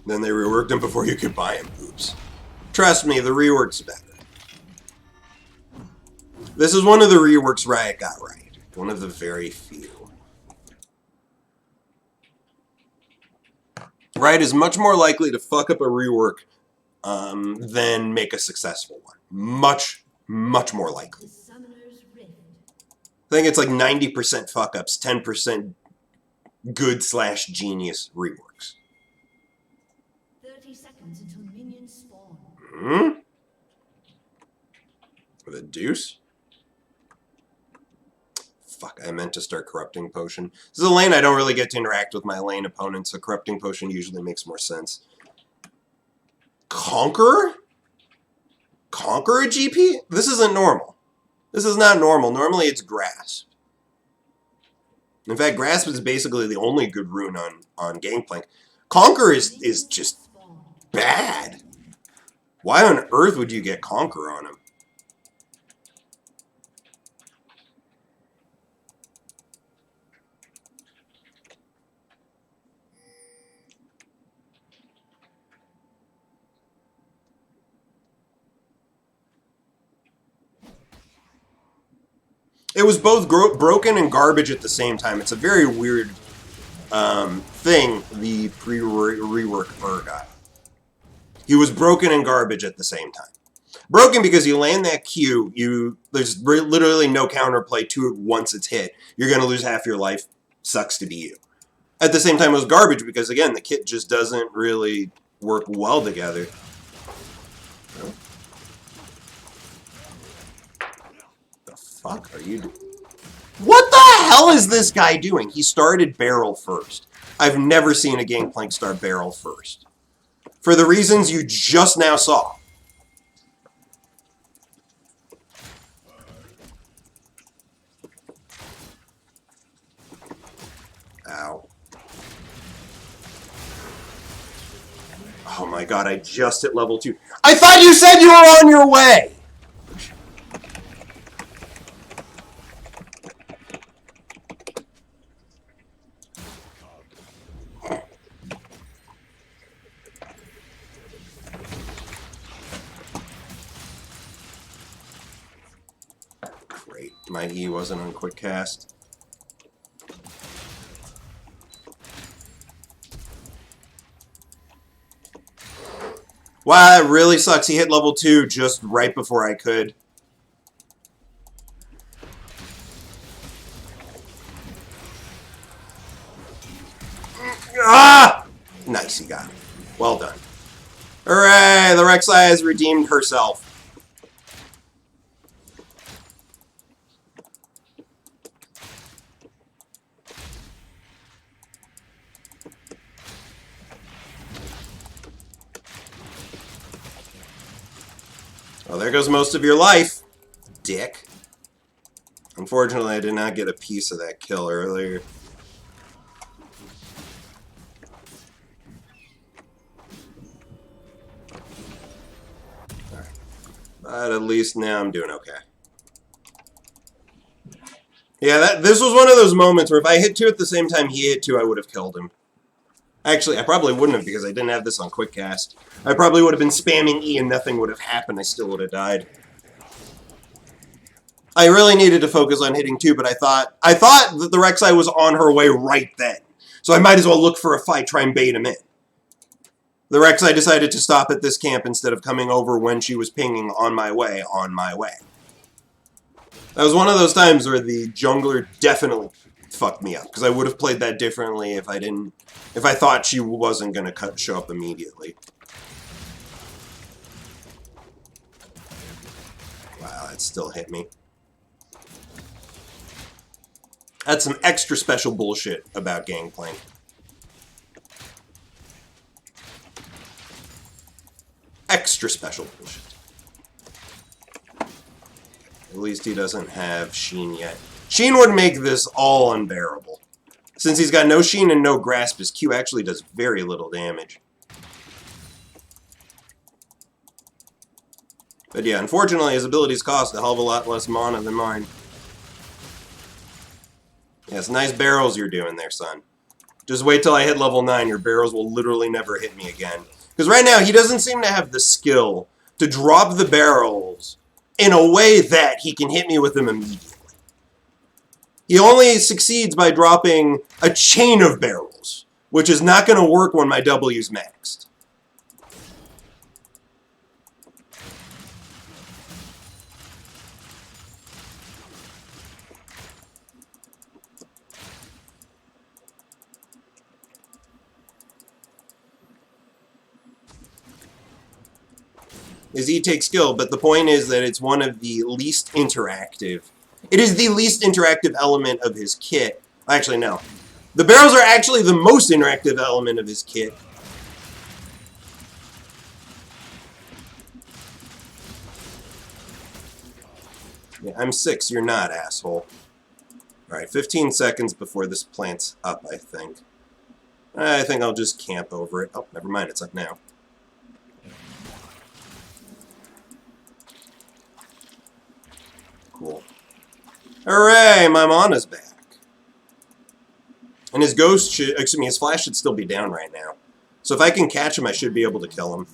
Then they reworked him before you could buy him. Oops. Trust me, the rework's better. This is one of the reworks Riot got right. One of the very few. Riot is much more likely to fuck up a rework than make a successful one. Much, much more likely. I think it's like 90% fuck-ups, 10% good/genius reworks. 30 seconds until minions spawn. Hmm? With a deuce? Fuck, I meant to start Corrupting Potion. This is a lane I don't really get to interact with my lane opponents, so Corrupting Potion usually makes more sense. Conqueror? Conqueror a GP? This isn't normal. This is not normal. Normally it's Grasp. In fact, Grasp is basically the only good rune on Gangplank. Conqueror is just bad. Why on earth would you get Conqueror on him? It was both broken and garbage at the same time. It's a very weird thing, the pre-rework Urgot. He was broken and garbage at the same time. Broken because you land that Q, there's literally no counterplay to it once it's hit. You're going to lose half your life. Sucks to be you. At the same time, it was garbage because, again, the kit just doesn't really work well together. Fuck are you doing? What the hell is this guy doing? He started barrel first. I've never seen a Gangplank start barrel first. For the reasons you just now saw. Ow. Oh my god, I just hit level 2. I thought you said you were on your way! Great. My E wasn't on quick cast. Wow, that really sucks. He hit level 2 just right before I could. Ah! Nice, he got it. Well done. Hooray! The Rek'Sai has redeemed herself. Well, there goes most of your life, dick. Unfortunately, I did not get a piece of that kill earlier. Alright. But at least now I'm doing okay. Yeah, this was one of those moments where if I hit 2 at the same time he hit 2, I would have killed him. Actually, I probably wouldn't have because I didn't have this on quick cast. I probably would have been spamming E and nothing would have happened. I still would have died. I really needed to focus on hitting 2, but I thought that the Rek'Sai was on her way right then. So I might as well look for a fight, try and bait him in. The Rek'Sai decided to stop at this camp instead of coming over when she was pinging on my way, on my way. That was one of those times where the jungler definitely fucked me up, because I would have played that differently if I thought she wasn't going to show up immediately. Wow, that still hit me. That's some extra special bullshit about Gangplank. Extra special bullshit. At least he doesn't have Sheen yet. Sheen would make this all unbearable. Since he's got no Sheen and no Grasp, his Q actually does very little damage. But yeah, unfortunately, his abilities cost a hell of a lot less mana than mine. Yes, nice barrels you're doing there, son. Just wait till I hit level 9. Your barrels will literally never hit me again. Because right now, he doesn't seem to have the skill to drop the barrels in a way that he can hit me with them immediately. He only succeeds by dropping a chain of barrels, which is not going to work when my W's maxed. Is E-Take skill, but the point is that it's one of the least interactive. It is the least interactive element of his kit. Actually, no. The barrels are actually the most interactive element of his kit. Yeah, I'm 6, you're not, asshole. Alright, 15 seconds before this plant's up, I think. I think I'll just camp over it. Oh, never mind, it's up now. Cool. Hooray! My mana's back. And his ghost should, excuse me, his flash should still be down right now. So if I can catch him, I should be able to kill him.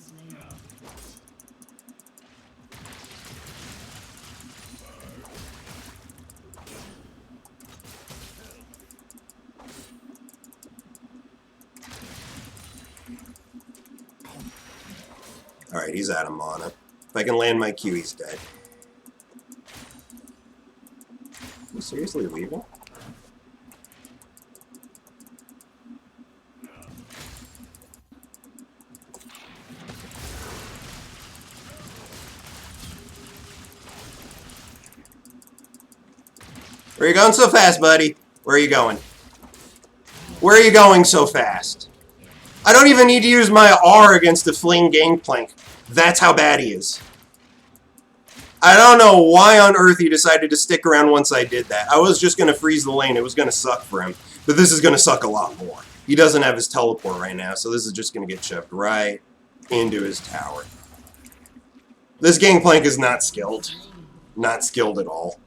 Alright, he's out of mana. If I can land my Q, he's dead. Are you seriously leaving? Where are you going so fast, buddy? Where are you going? Where are you going so fast? I don't even need to use my R against the fleeing Gangplank. That's how bad he is. I don't know why on earth he decided to stick around once I did that. I was just going to freeze the lane. It was going to suck for him. But this is going to suck a lot more. He doesn't have his teleport right now, so this is just going to get shoved right into his tower. This Gangplank is not skilled. Not skilled at all.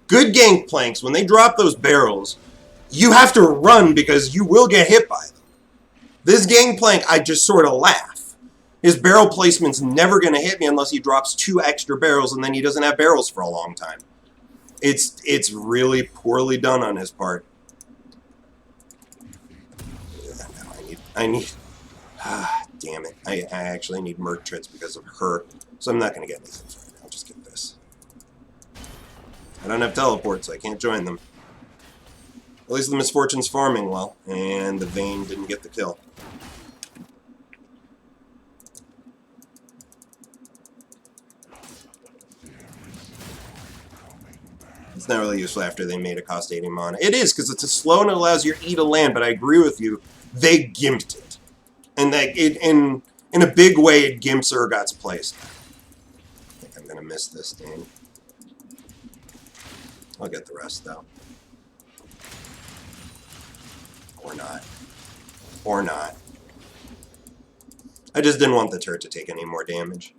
Good Gangplanks, when they drop those barrels, you have to run because you will get hit by them. This Gangplank, I just sort of laugh. His barrel placement's never going to hit me unless he drops 2 extra barrels, and then he doesn't have barrels for a long time. It's really poorly done on his part. Damn it. I actually need merchants because of her, so I'm not going to get anything right now. I'll just get this. I don't have teleport, so I can't join them. At least the Misfortune's farming well, and the Vayne didn't get the kill. It's not really useful after they made it cost 80 mana. It is, because it's a slow and it allows your E to land, but I agree with you. They gimped it. And that in a big way, it gimps Urgot's place. I think I'm going to miss this thing. I'll get the rest, though. Or not. Or not. I just didn't want the turret to take any more damage.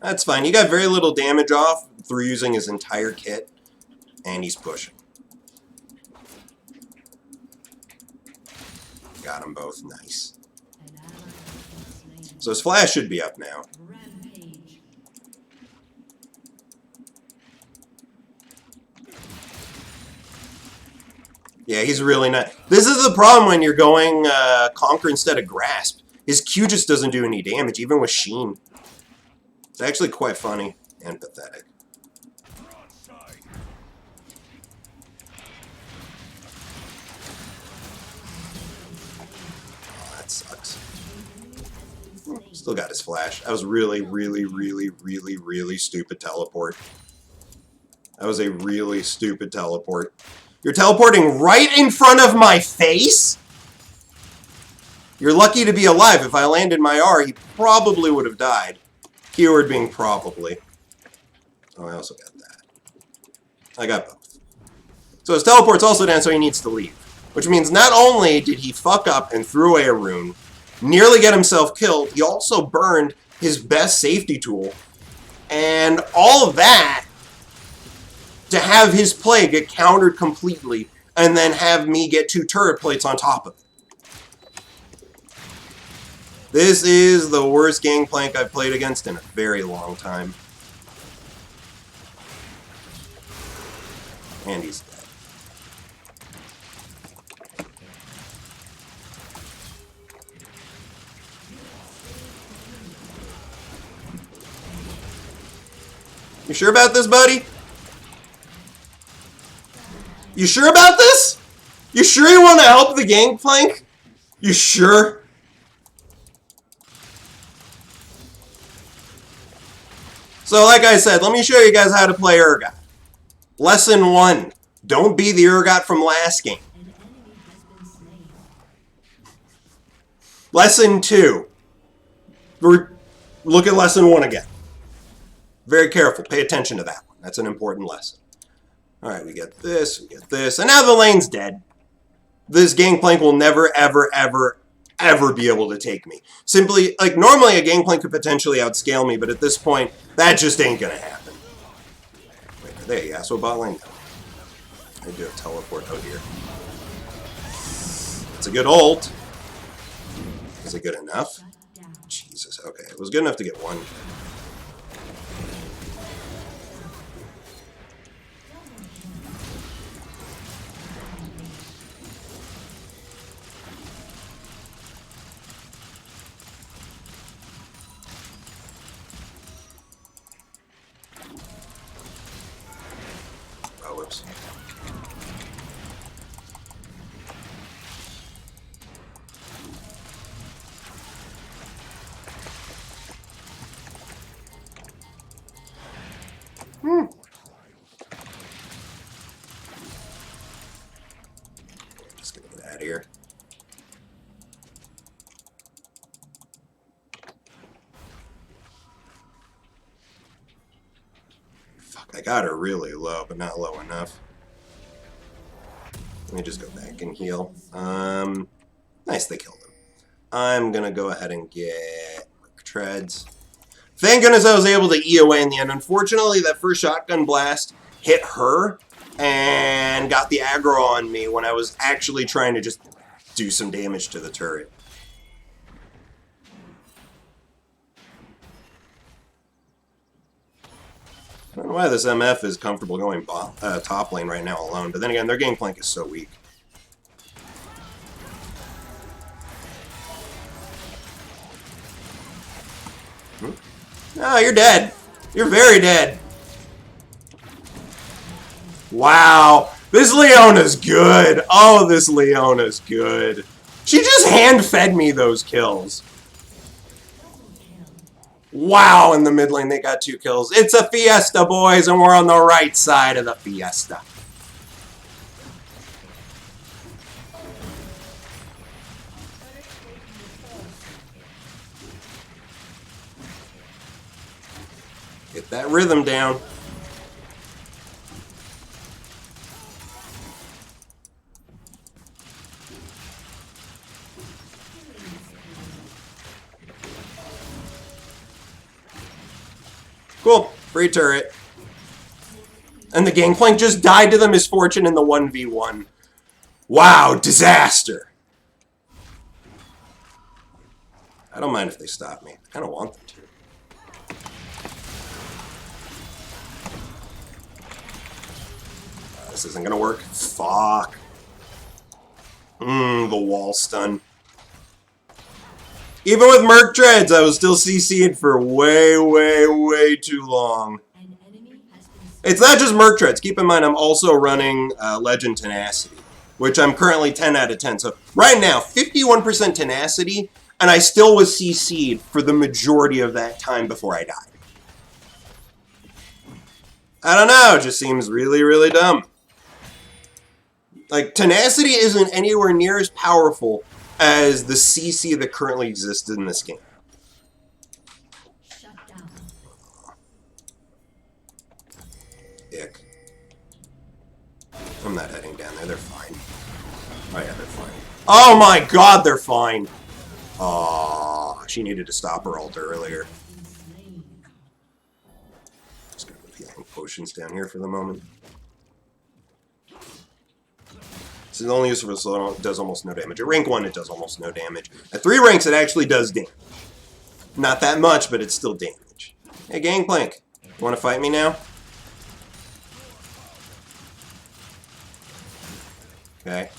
That's fine. He got very little damage off through using his entire kit, and he's pushing. Got them both. Nice. So his flash should be up now. Yeah, he's really not. This is the problem when you're going Conquer instead of Grasp. His Q just doesn't do any damage, even with Sheen. It's actually quite funny and pathetic. Oh, that sucks. Still got his flash. That was really, really, really, really, really stupid teleport. That was a really stupid teleport. You're teleporting right in front of my face? You're lucky to be alive. If I landed my R, he probably would have died. Keyword being probably. Oh, I also got that. I got both. So his teleport's also down, so he needs to leave. Which means not only did he fuck up and threw away a rune, nearly get himself killed. He also burned his best safety tool. And all of that to have his play get countered completely and then have me get 2 turret plates on top of it. This is the worst Gangplank I've played against in a very long time. And he's dead. You sure about this, buddy? You sure about this? You sure you want to help the Gangplank? You sure? So like I said, let me show you guys how to play Urgot. Lesson 1. Don't be the Urgot from last game. Lesson 2. Look at lesson 1 again. Very careful. Pay attention to that one. That's an important lesson. Alright, we get this, and now the lane's dead. This Gangplank will never, ever, ever, ever be able to take me. Simply, like, normally a Gangplank could potentially outscale me, but at this point, that just ain't gonna happen. Wait, there you go. So bot lane. I do a teleport out here. It's a good ult. Is it good enough? Jesus, okay. It was good enough to get 1. Oh, whoops. Just gonna get out of here. Fuck, I got her really low, but not low enough. Let me just go back and heal. Nice, they killed him. I'm gonna go ahead and get treads. Thank goodness I was able to E away in the end. Unfortunately, that first shotgun blast hit her and got the aggro on me when I was actually trying to just do some damage to the turret. I don't know why this MF is comfortable going top lane right now alone, but then again, their Gangplank is so weak. No, you're dead. You're very dead. Wow. This Leona's good. Oh, this Leona's good. She just hand-fed me those kills. Wow, in the mid lane they got 2 kills. It's a fiesta, boys, and we're on the right side of the fiesta. Get that rhythm down. Cool. Free turret. And the Gangplank just died to the misfortune in the 1v1. Wow, disaster. I don't mind if they stop me. I kind of want them to. This isn't gonna work. Fuck. The wall stun. Even with Merc Treads, I was still CC'd for way, way, way too long. It's not just Merc Treads. Keep in mind, I'm also running Legend Tenacity, which I'm currently 10 out of 10. So right now, 51% Tenacity, and I still was CC'd for the majority of that time before I died. I don't know. It just seems really, really dumb. Like, Tenacity isn't anywhere near as powerful as the CC that currently existed in this game. Shut down. Ick. I'm not heading down there. They're fine. Oh, yeah, they're fine. Oh, my God, they're fine. Aw, she needed to stop her ult earlier. Just gonna move healing potions down here for the moment. This is only useful so it does almost no damage. At rank 1, it does almost no damage. At 3 ranks, it actually does damage. Not that much, but it's still damage. Hey, Gangplank, you want to fight me now? Okay.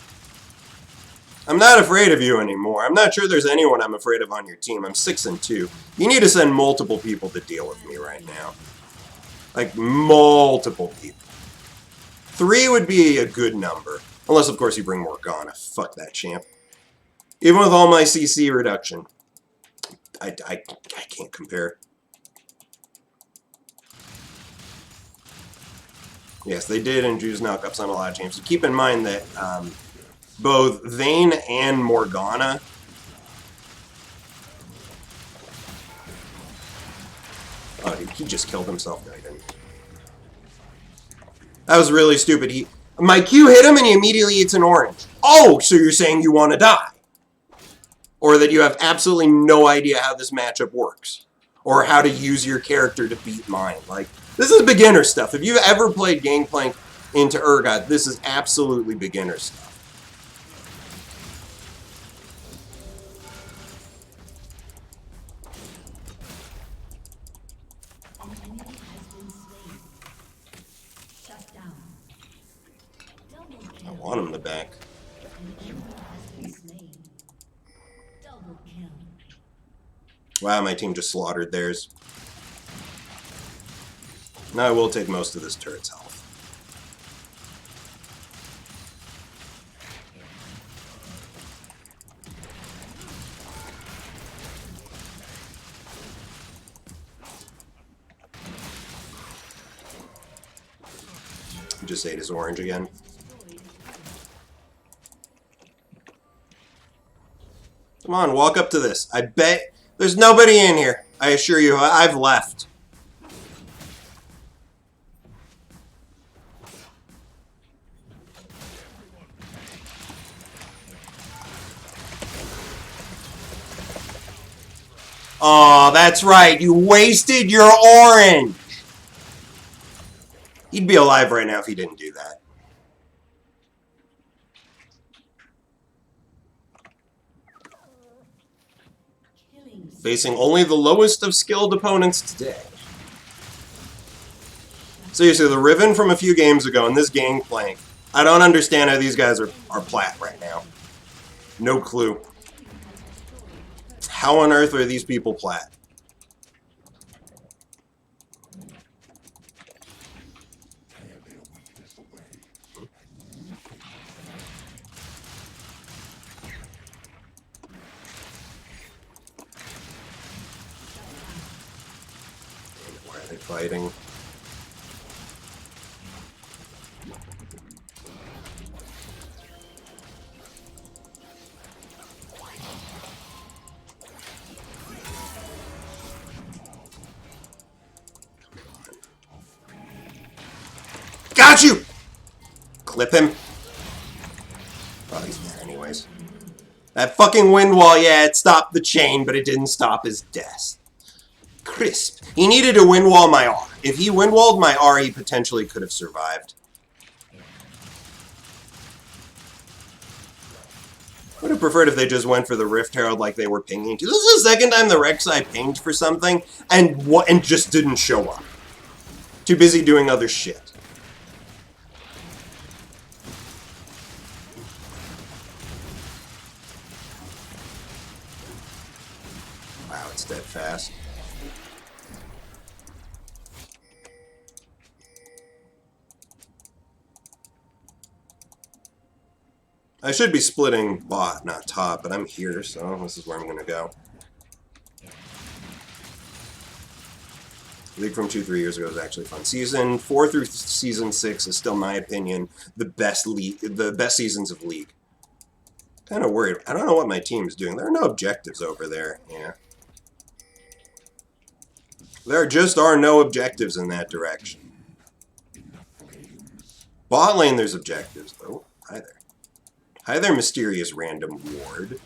I'm not afraid of you anymore. I'm not sure there's anyone I'm afraid of on your team. I'm 6-2. You need to send multiple people to deal with me right now. Like, multiple people. 3 would be a good number. Unless, of course, you bring Morgana. Fuck that champ. Even with all my CC reduction. I can't compare. Yes, they did introduce knockups on a lot of champs. So keep in mind that both Vayne and Morgana oh, he just killed himself. No, he didn't. That was really stupid. My Q hit him and he immediately eats an orange. Oh, so you're saying you want to die. Or that you have absolutely no idea how this matchup works. Or how to use your character to beat mine. Like, this is beginner stuff. If you've ever played Gangplank into Urgot, this is absolutely beginner stuff. I want him to back. Wow, my team just slaughtered theirs. Now I will take most of this turret's health. He just ate his orange again. Come on, walk up to this. I bet there's nobody in here. I assure you, I've left. Oh, that's right. You wasted your orange. He'd be alive right now if he didn't do that. Facing only the lowest of skilled opponents today. Seriously, the Riven from a few games ago and this Gangplank. I don't understand how these guys are plat right now. No clue. How on earth are these people plat? Why are they fighting? Got you! Clip him. Oh, he's dead anyways. That fucking wind wall, yeah, it stopped the chain, but it didn't stop his death. Crisp. He needed to wind wall my R. If he wind walled my R, he potentially could have survived. Would have preferred if they just went for the Rift Herald like they were pinging. This is the second time the Rek'Sai pinged for something and just didn't show up. Too busy doing other shit. Wow, it's dead fast. I should be splitting bot, not top, but I'm here, so this is where I'm going to go. League from 2-3 years ago was actually fun. Season 4 through Season 6 is still, my opinion, the best seasons of League. Kind of worried. I don't know what my team's doing. There are no objectives over there. Yeah. There just are no objectives in that direction. Bot lane, there's objectives. Oh, hi there. Hi there, mysterious random ward.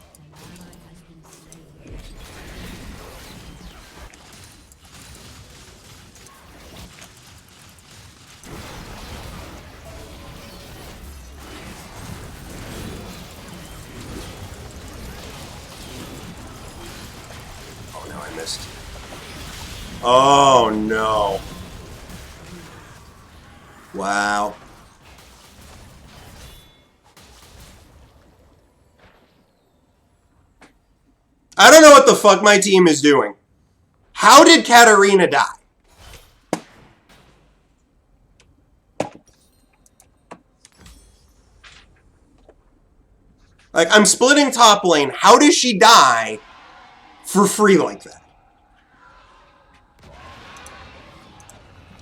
missed. Oh, no. Wow. I don't know what the fuck my team is doing. How did Katarina die? Like, I'm splitting top lane. How does she die for free like that?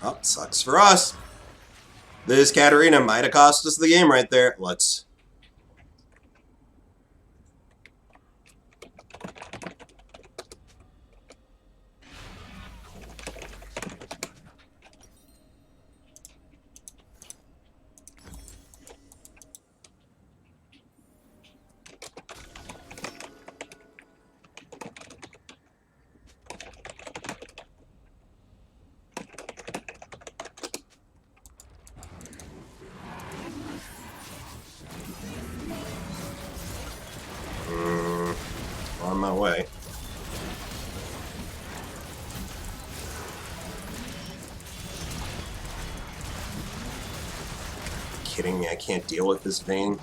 Oh, sucks for us. This Katarina might have cost us the game right there. Let's... on my way. Kidding me? I can't deal with this Vayne.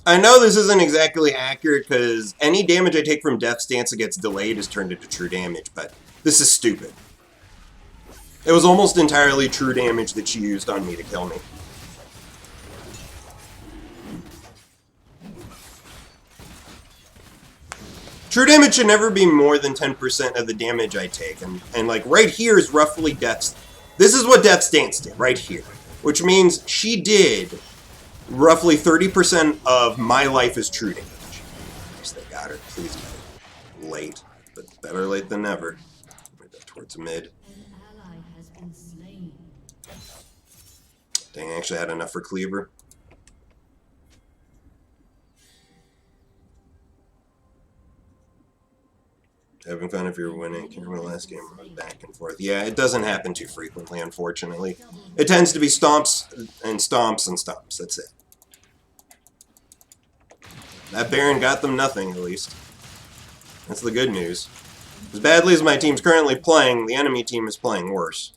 I know this isn't exactly accurate because any damage I take from Death Stance that gets delayed is turned into true damage, but this is stupid. It was almost entirely true damage that she used on me to kill me. True damage should never be more than 10% of the damage I take, and like right here is roughly Death. This is what Death Stance did, right here. Which means she did roughly 30% of my life is true damage. Yes, they got her. Please get it. Late, but better late than never. Towards mid. Dang, I actually had enough for Cleaver. Having fun if you're winning. Can't remember the last game. Back and forth. Yeah, it doesn't happen too frequently, unfortunately. It tends to be stomps and stomps and stomps. That's it. That Baron got them nothing, at least. That's the good news. As badly as my team's currently playing, the enemy team is playing worse.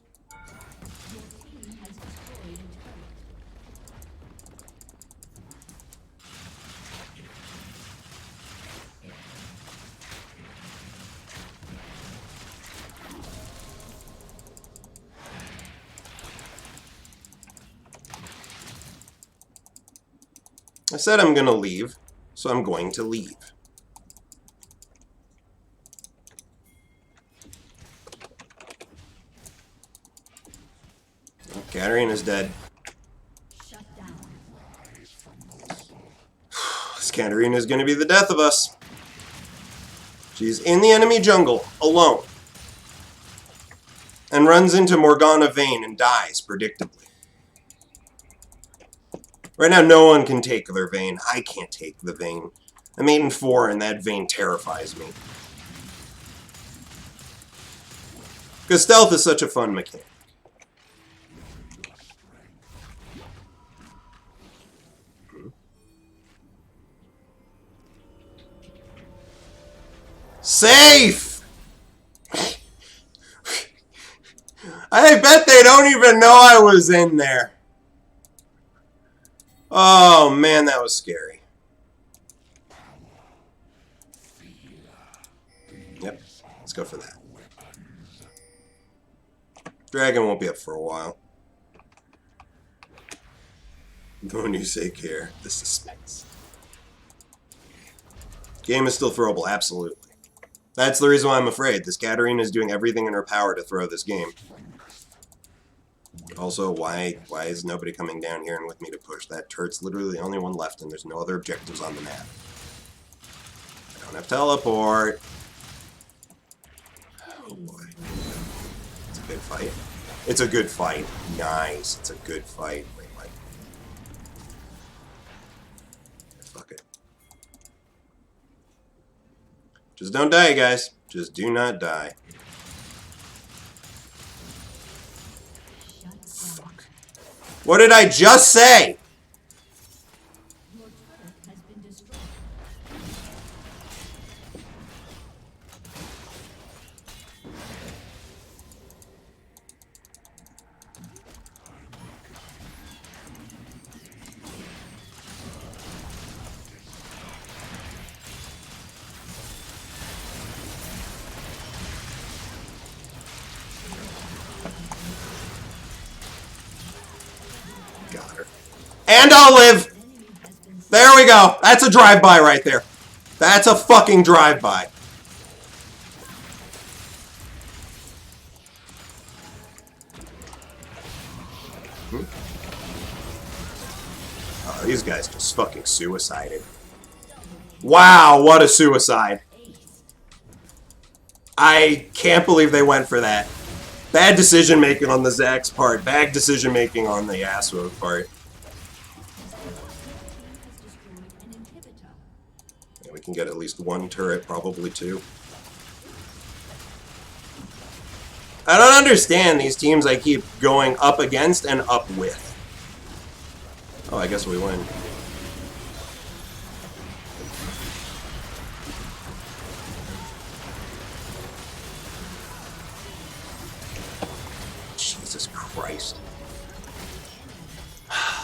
I said I'm going to leave, so I'm going to leave. Oh, Katarina's dead. This Katarina's going to be the death of us. She's in the enemy jungle, alone. And runs into Morgana Vayne and dies, predictably. Right now, no one can take their Vayne. I can't take the Vayne. I'm 8-4, and that Vayne terrifies me. Because stealth is such a fun mechanic. Safe! I bet they don't even know I was in there. Oh, man, that was scary. Yep, let's go for that. Dragon won't be up for a while. When you say care, the suspense. Game is still throwable, absolutely. That's the reason why I'm afraid. This Katarina is doing everything in her power to throw this game. Also, why is nobody coming down here and with me to push? That turret's literally the only one left, and there's no other objectives on the map. I don't have teleport. Oh boy. It's a good fight. It's a good fight. Nice. It's a good fight. Wait, what? Fuck it. Just don't die, guys. Just do not die. Fuck. What did I just say? Your turret has been destroyed. Got her. And I'll live! There we go. That's a drive-by right there. That's a fucking drive-by. Oh, these guys just fucking suicided. Wow, what a suicide. I can't believe they went for that. Bad decision making on the Zax's part. Bad decision making on the Yasuo part. Yeah, we can get at least one turret, probably two. I don't understand these teams I keep going up against and up with. Oh, I guess we win. Jesus Christ.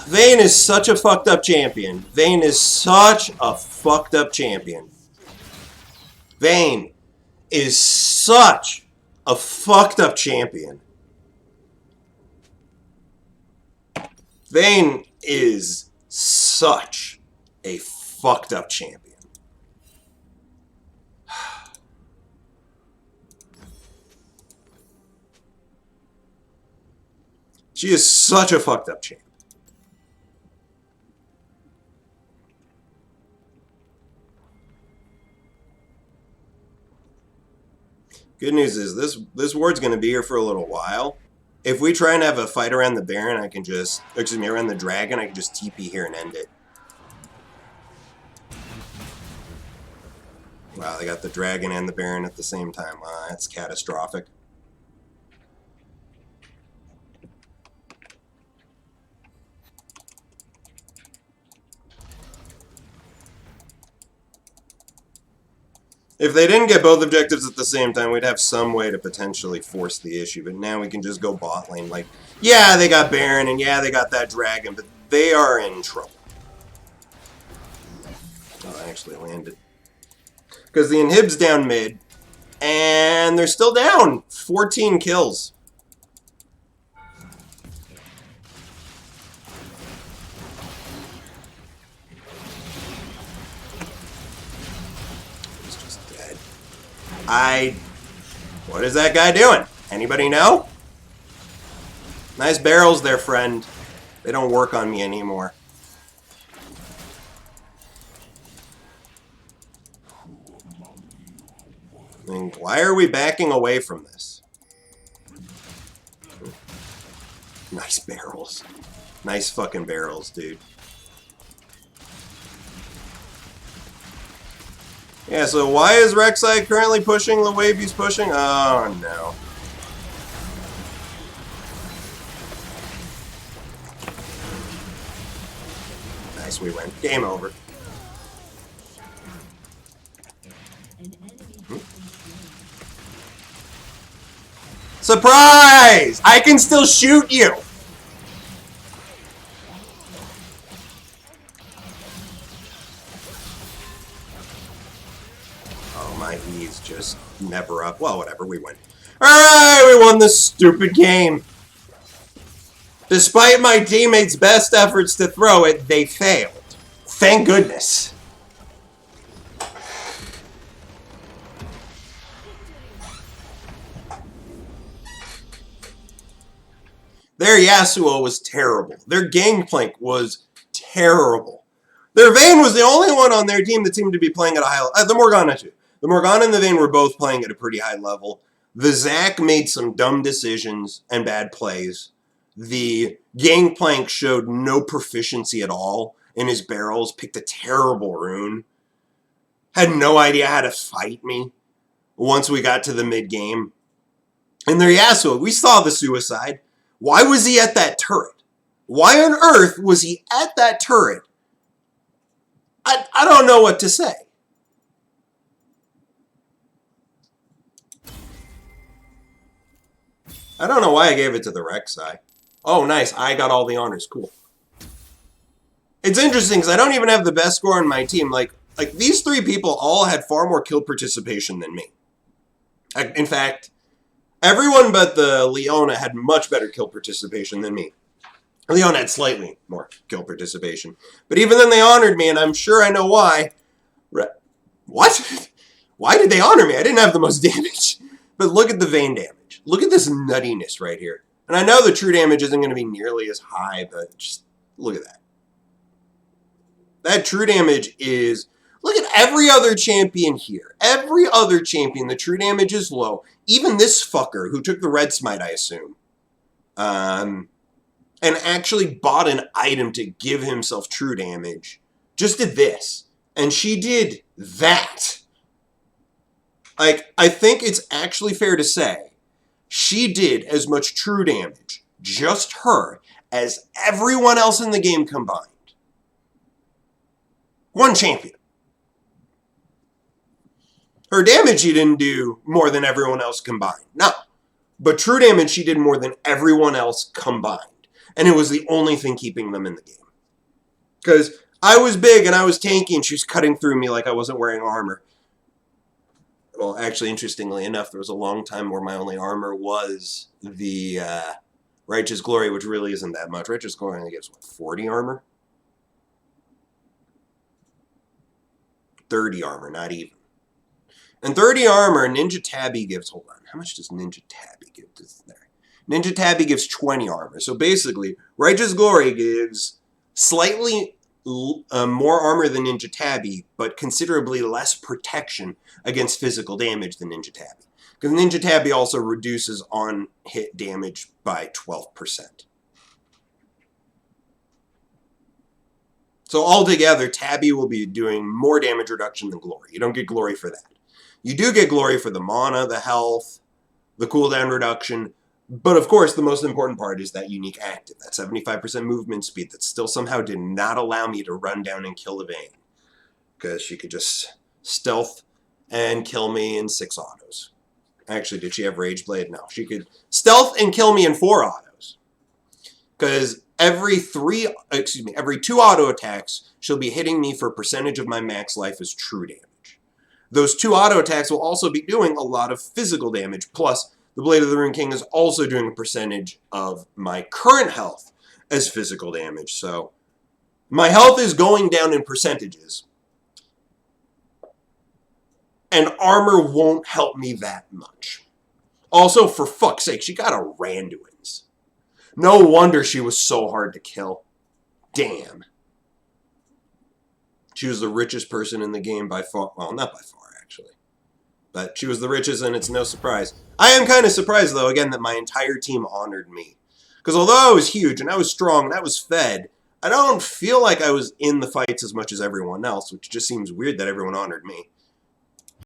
Vayne is such a fucked up champion. Vayne is such a fucked up champion. Vayne is such a fucked up champion. Vayne is such a fucked up champion. She is such a fucked up champ. Good news is this ward's going to be here for a little while. If we try and have a fight around the Baron, I can just, excuse me, around the Dragon, I can just TP here and end it. Wow, they got the Dragon and the Baron at the same time. That's catastrophic. If they didn't get both objectives at the same time, we'd have some way to potentially force the issue. But now we can just go bot lane. Like, yeah, they got Baron, and yeah, they got that Dragon, but they are in trouble. Oh, I actually landed. Because the inhib's down mid, and they're still down. 14 kills. What is that guy doing? Anybody know? Nice barrels there, friend. They don't work on me anymore. I mean, why are we backing away from this? Nice barrels. Nice fucking barrels, dude. Yeah, so why is Rek'Sai currently pushing the wave he's pushing? Oh, no. Nice, we win. Game over. Surprise! I can still shoot you! He's just never up. Well, whatever, we win. Alright, we won this stupid game. Despite my teammates' best efforts to throw it, they failed. Thank goodness. Their Yasuo was terrible. Their Gangplank was terrible. Their Vayne was the only one on their team that seemed to be playing at a high level. The Morgana, too. The Morgana and the Vayne were both playing at a pretty high level. The Zac made some dumb decisions and bad plays. The Gangplank showed no proficiency at all in his barrels, picked a terrible rune. Had no idea how to fight me once we got to the mid-game. And their Yasuo, we saw the suicide. Why was he at that turret? Why on earth was he at that turret? I don't know what to say. I don't know why I gave it to the Rek'Sai. Oh, nice. I got all the honors. Cool. It's interesting because I don't even have the best score on my team. Like these three people all had far more kill participation than me. In fact, everyone but the Leona had much better kill participation than me. Leona had slightly more kill participation. But even then they honored me, and I'm sure I know why. What? Why did they honor me? I didn't have the most damage. But look at the Vayne damage. Look at this nuttiness right here. And I know the true damage isn't going to be nearly as high, but just look at that. That true damage is... Look at every other champion here. Every other champion, the true damage is low. Even this fucker, who took the red smite, I assume. And actually bought an item to give himself true damage, just did this. And she did that. Like, I think it's actually fair to say she did as much true damage, just her, as everyone else in the game combined. One champion. Her damage she didn't do more than everyone else combined. No. But true damage she did more than everyone else combined. And it was the only thing keeping them in the game. Because I was big and I was tanky and she was cutting through me like I wasn't wearing armor. Well, actually, interestingly enough, there was a long time where my only armor was the Righteous Glory, which really isn't that much. Righteous Glory only gives, what, 40 armor? 30 armor, not even. And 30 armor, Ninja Tabby gives, hold on, how much does Ninja Tabby give? Ninja Tabby gives 20 armor. So basically, Righteous Glory gives slightly more armor than Ninja Tabby, but considerably less protection against physical damage than Ninja Tabby. Because Ninja Tabby also reduces on-hit damage by 12%. So altogether, Tabby will be doing more damage reduction than Glory. You don't get Glory for that. You do get Glory for the mana, the health, the cooldown reduction, but of course, the most important part is that unique active, that 75% movement speed that still somehow did not allow me to run down and kill the Vayne. Because she could just stealth and kill me in 6 autos. Actually, did she have Rage Blade? No. She could stealth and kill me in 4 autos. Because every 2 auto attacks, she'll be hitting me for a percentage of my max life as true damage. Those 2 auto attacks will also be doing a lot of physical damage, plus the Blade of the Rune King is also doing a percentage of my current health as physical damage. So my health is going down in percentages. And armor won't help me that much. Also, for fuck's sake, she got a Randuin's. No wonder she was so hard to kill. Damn. She was the richest person in the game by far. Well, not by far, actually. But she was the richest, and it's no surprise. I am kind of surprised, though, again, that my entire team honored me. Because although I was huge, and I was strong, and I was fed, I don't feel like I was in the fights as much as everyone else, which just seems weird that everyone honored me.